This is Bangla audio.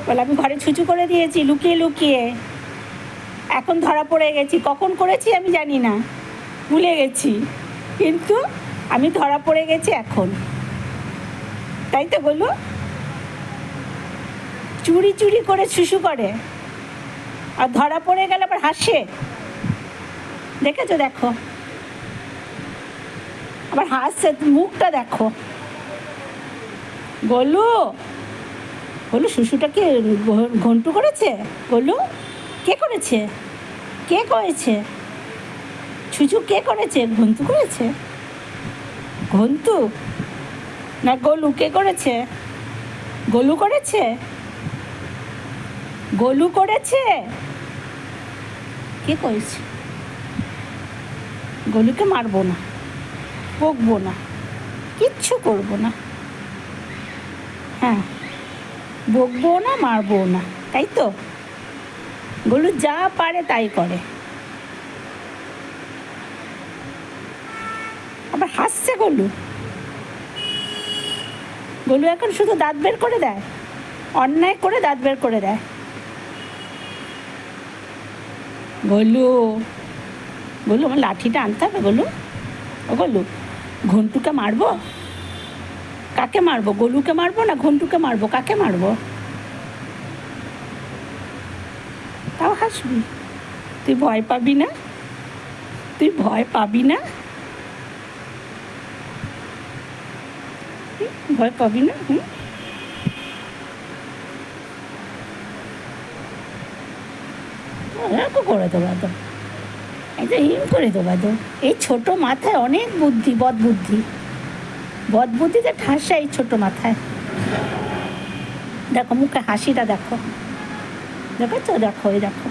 বলে আমি ঘরে ছুঁচু করে দিয়েছি লুকিয়ে লুকিয়ে, এখন ধরা পড়ে গেছি। কখন করেছি আমি জানি না, ভুলে গেছি, কিন্তু আমি ধরা পড়ে গেছি এখন। তাই তো বলু, চুরি চুরি করে শুশু করে আর ধরা পড়ে গেলে আবার হাসে। দেখেছো? দেখো আবার হাসছে, মুখটা দেখো। গোলু, বলু শুশুটা কি ঘন্টু করেছে? গোলু, কে করেছে? কে করেছে? ছুঁচু কে করেছে? ঘন্টু করেছে? ঘন্টু না গোলু? কে করেছে? গোলু করেছে? গোলু করেছে? কে করেছে? গোলুকে মারবো না, বকবো না, কিচ্ছু করবো না। হ্যাঁ, বকবো না, মারবো না, তাই তো? গোলু যা পারে তাই করে। আবার হাসছে গোলু। গোলু এখন শুধু দাঁত বের করে দেয়, অন্যায় করে দাঁত বের করে দেয়। গোলু, গোলু আমার লাঠিটা আনতে হবে। গোলু, ও গোলু, ঘন্টুকে মারবো? কাকে মারবো? গোলুকে মারবো না ঘন্টুকে মারবো? কাকে মারবো? তাও হাসবি? তুই ভয় পাবি না? তুই ভয় পাবি না? ভয় পাবি না? এরকম করে দেবা তো, এটা হিম করে দেবা তো। এই ছোট মাথায় অনেক বুদ্ধি, বদ বুদ্ধি, বদ বুদ্ধিতে ঠাসা এই ছোট মাথায়। দেখো মুখে হাসিটা দেখো, দেখো তো, দেখো, এই দেখো।